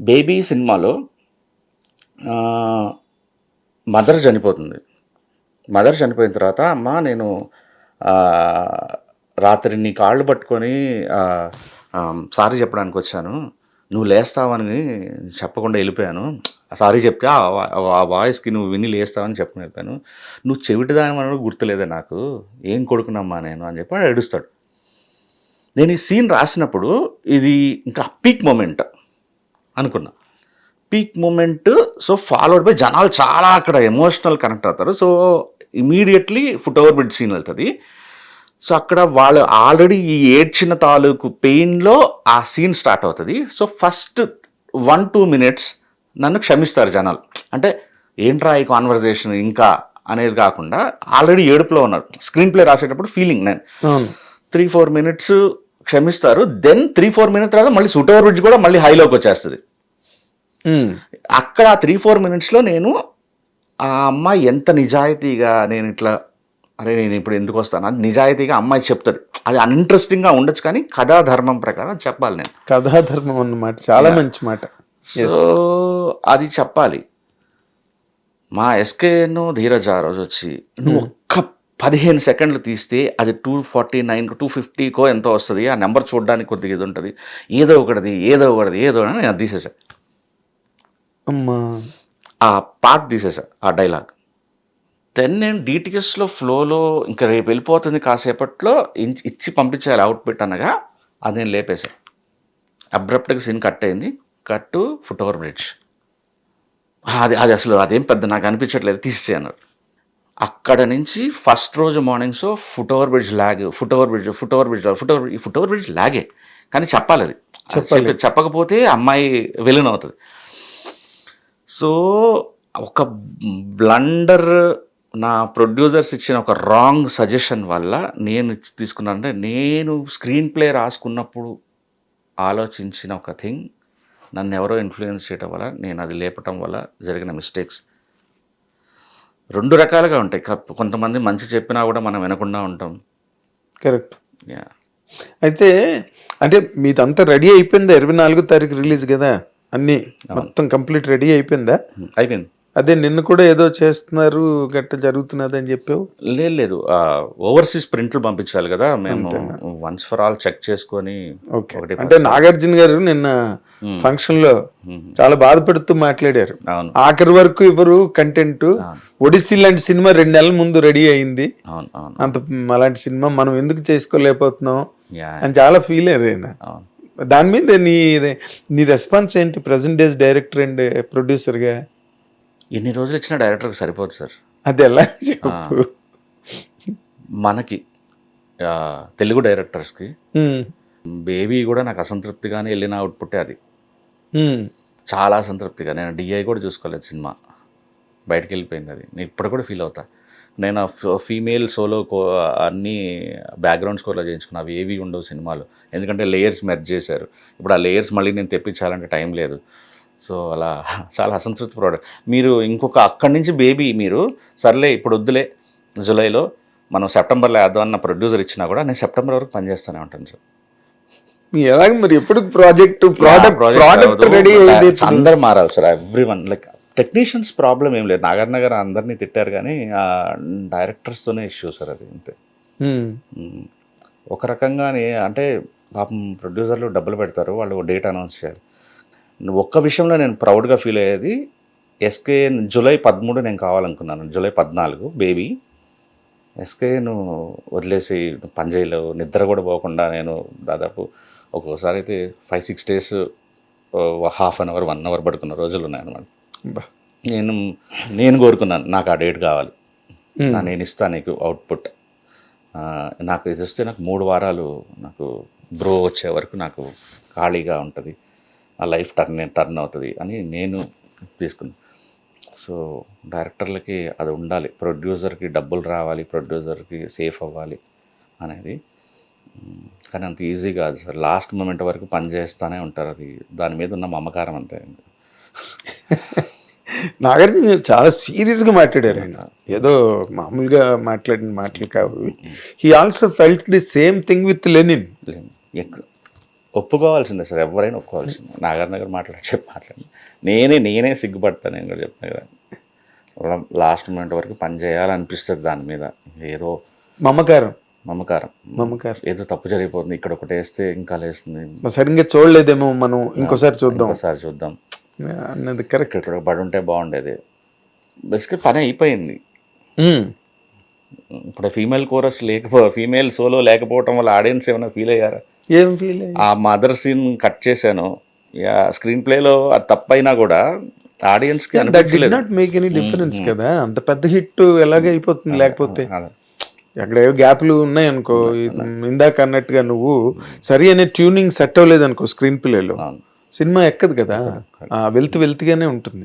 Baby సినిమాలో mother చనిపోతుంది. Mother చనిపోయిన తర్వాత అమ్మ నేను రాత్రి నీ కాళ్ళు పట్టుకొని సారీ చెప్పడానికి వచ్చాను, నువ్వు లేస్తావని చెప్పకుండా వెళ్ళిపోయాను, సారీ చెప్తే ఆ వాయిస్కి నువ్వు విని లేస్తావని చెప్పని వెళ్ళిపోయాను, నువ్వు చెవిటిదాని మనం గుర్తులేదే నాకు, ఏం కొడుకునమ్మా నేను అని చెప్పి ఏడుస్తాడు. నేను ఈ సీన్ రాసినప్పుడు ఇది ఇంకా పీక్ మూమెంట్ అనుకున్నా, peak moment. So followed by జనాలు చాలా అక్కడ ఎమోషనల్ కనెక్ట్ అవుతారు. So immediately foot over bridge scene వెళ్తుంది. సో అక్కడ వాళ్ళు ఆల్రెడీ ఈ ఏడ్చిన తాలూకు పెయిన్లో ఆ సీన్ స్టార్ట్ అవుతుంది. సో ఫస్ట్ 1-2 minutes నన్ను క్షమిస్తారు జనాలు. అంటే ఏంట్రా ఈ కాన్వర్జేషన్ ఇంకా అనేది కాకుండా ఆల్రెడీ ఏడుపులో ఉన్నారు. స్క్రీన్ ప్లే రాసేటప్పుడు ఫీలింగ్ నేను 3-4 minutes క్షమిస్తారు. దెన్ 3-4 minutes తర్వాత మళ్ళీ ఫుట్ ఓవర్ బ్రిడ్జ్ కూడా మళ్ళీ హైలోకి వచ్చేస్తుంది. అక్కడ 3-4 minutesలో నేను ఆ అమ్మాయి ఎంత నిజాయితీగా, నేను ఇట్లా అరే నేను ఇప్పుడు ఎందుకు వస్తాను అది నిజాయితీగా అమ్మాయి చెప్తుంది. అది అన్ఇంట్రెస్టింగ్గా ఉండొచ్చు కానీ కథాధర్మం ప్రకారం చెప్పాలి. నేను కథాధర్మం అన్నమాట, చాలా మంచి మాట. సో అది చెప్పాలి. మా ఎస్కేను ధీరజ్ ఆ రోజు వచ్చి నువ్వు ఒక్క 15 seconds తీస్తే అది 249 250 ఎంతో వస్తుంది, ఆ నెంబర్ చూడడానికి కొద్దిగా ఇది ఉంటుంది, ఏదో ఒకటిది అని నేను తీసేసా. ఆ పార్ట్ తీసేసా, ఆ డైలాగ్. దెన్ నేను డిటిఎస్లో ఫ్లోలో ఇంకా రేపు వెళ్ళిపోతుంది కాసేపట్లో ఇచ్చి పంపించాలి అవుట్పుట్ అనగా అది నేను లేపేశాను. అబ్రప్ట్గా సీన్ కట్ అయింది. కట్టు ఫుట్ ఓవర్ బ్రిడ్జ్. అది అసలు అదేం పెద్ద నాకు అనిపించట్లేదు, తీసే అన్నారు. అక్కడ నుంచి ఫస్ట్ రోజు morning show foot over bridge లాగే, కానీ చెప్పాలి అది. చెప్పకపోతే అమ్మాయి విలన్ అవుతుంది. సో ఒక బ్లండర్, నా ప్రొడ్యూసర్స్ ఇచ్చిన ఒక రాంగ్ సజెషన్ వల్ల నేను తీసుకున్నానంటే, నేను స్క్రీన్ ప్లే రాసుకున్నప్పుడు ఆలోచించిన ఒక థింగ్ నన్ను ఎవరో ఇన్ఫ్లుయెన్స్ చేయడం వల్ల, నేను అది లేపటం వల్ల జరిగిన మిస్టేక్స్ 2 రకాలుగా ఉంటాయి. కొంతమంది మంచి చెప్పినా కూడా మనం వినకుండా ఉంటాం. కరెక్ట్. అయితే అంటే మీదంతా రెడీ అయిపోయిందా? 24వ తారీఖు రిలీజ్ కదా, అన్నీ మొత్తం కంప్లీట్ రెడీ అయిపోయిందా? అయిపోయింది. అదే నిన్ను కూడా ఏదో చేస్తున్నారు గట్ట జరుగుతున్నది అని చెప్పావు. లేదు, ఓవర్సీస్ ప్రింట్లు పంపించాలి కదా, మేము వన్స్ ఫర్ ఆల్ చెక్ చేసుకొని. అంటే నాగార్జున గారు నిన్న ఫంక్షన్ లో చాలా బాధపడుతూ మాట్లాడారు. ఆఖరి వరకు ఇవ్వరు కంటెంట్. ఒడిస్సీ లాంటి సినిమా 2 నెలల ముందు రెడీ అయింది, అంత అలాంటి సినిమా మనం ఎందుకు చేసుకోలేకపోతున్నాం అని చాలా ఫీల్ అయ్యారు. దాని మీద నీ రెస్పాన్స్ ఏంటి present days director and producer గా? ఎన్ని రోజులు ఇచ్చిన డైరెక్టర్కి సరిపోదు సార్. అది ఎలా మనకి తెలుగు డైరెక్టర్స్కి బేబీ కూడా నాకు అసంతృప్తిగానే వెళ్ళిన అవుట్పుట్టే అది. చాలా అసంతృప్తిగా, నేను డిఐ కూడా చూసుకోలేదు, సినిమా బయటకు వెళ్ళిపోయింది. అది నేను ఇప్పుడు కూడా ఫీల్ అవుతా. నేను ఫీమేల్ సోలో అన్నీ బ్యాక్గ్రౌండ్ స్కోర్లో చేయించుకున్నా, అవి ఏవి ఉండవు సినిమాలు, ఎందుకంటే లేయర్స్ మెర్జ్ చేశారు. ఇప్పుడు ఆ లేయర్స్ మళ్ళీ నేను తెప్పించాలంటే టైం లేదు. సో అలా చాలా అసంతృప్తి ప్రోడక్ట్. మీరు ఇంకొక అక్కడి నుంచి బేబీ మీరు సర్లే ఇప్పుడు వద్దులే, జూలైలో మనం సెప్టెంబర్లో వేద్దాం అన్న ప్రొడ్యూసర్ ఇచ్చినా కూడా నేను సెప్టెంబర్ వరకు పనిచేస్తూనే ఉంటాను సార్. ఎలాగ మరి ఎప్పుడు ప్రాజెక్ట్ రెడీ? అందరు మారాలి sir, everyone. Like technicians problem ఏం లేదు, నాగార్నగర్ అందరినీ తిట్టారు కానీ డైరెక్టర్స్తోనే ఇష్యూ సార్ అది, అంతే. ఒక రకంగానే అంటే పాపం ప్రొడ్యూసర్లు డబ్బులు పెడతారు, వాళ్ళు డేట్ అనౌన్స్ చేయాలి. ఒక్క విషయంలో నేను ప్రౌడ్గా ఫీల్ అయ్యేది, ఎస్కే జూలై 13 నేను కావాలనుకున్నాను, జూలై 14 బేబీ. ఎస్కేను వదిలేసి పనిచేయలో నిద్ర కూడా పోకుండా నేను దాదాపు ఒక్కోసారి అయితే 5-6 days ½ an hour 1 hour పడుకున్న రోజులు ఉన్నాయి అన్నమాట. నేను కోరుకున్నాను నాకు ఆ డేట్ కావాలి, నేను ఇస్తాను నీకు అవుట్పుట్, నాకు ఇది వస్తే నాకు 3 వారాలు నాకు బ్రో వచ్చే వరకు నాకు ఖాళీగా ఉంటుంది, నా లైఫ్ టర్న్ అవుతుంది అని నేను తీసుకున్నాను. సో డైరెక్టర్లకి అది ఉండాలి, ప్రొడ్యూసర్కి డబ్బులు రావాలి, ప్రొడ్యూసర్కి సేఫ్ అవ్వాలి అనేది. కానీ అంత ఈజీ కాదు సార్, లాస్ట్ మూమెంట్ వరకు పని చేస్తూనే ఉంటారు, అది దాని మీద ఉన్న మమకారం అంతే. నాగార్జున చాలా సీరియస్గా మాట్లాడారు ఆయన, ఏదో మామూలుగా మాట్లాడిన మాటలు కావు. He also felt the same thing with Lenin. ఒప్పుకోవాల్సిందే సార్, ఎవరైనా ఒప్పుకోవాల్సిందే. నాగార్జున మాట్లాడి నేనే సిగ్గుపడతాను. నేను కూడా చెప్తాను కదా, లాస్ట్ మూమెంట్ వరకు పని చేయాలనిపిస్తుంది దాని మీద. ఏదో మమకారం ఏదో తప్పు జరిగిపోతుంది, ఇక్కడ ఒకటి వేస్తే ఇంకా లేస్తుంది, సరిగ్గా చూడలేదేమో మనం, ఇంకోసారి చూద్దాం అన్నది కరెక్ట్. ఇక్కడ పడి ఉంటే బాగుండేది. బేసిక్గా పని అయిపోయింది. ఇప్పుడు ఫీమేల్ సోలో లేకపోవటం వల్ల ఆడియన్స్ ఏమైనా ఫీల్ అయ్యారా? ఏం ఫీల్? ఆ మదర్ సీన్ కట్ చేశాను, స్క్రీన్ ప్లేలో అది తప్పైనా కూడా ఆడియన్స్కి అనిపించలేదు. నాట్ మేక్ ఎనీ డిఫరెన్స్ కదా, అంత పెద్ద హిట్ ఎలాగ అయిపోతుంది. లేకపోతే అక్కడ ఏవో గ్యాప్లు ఉన్నాయి అనుకో, ఇందాక అన్నట్టుగా నువ్వు సరి అనే ట్యూనింగ్ సెట్ అవ్వలేదు అనుకో స్క్రీన్ ప్లేలో, సినిమా ఎక్కదు కదా, వెళ్తుగానే ఉంటుంది.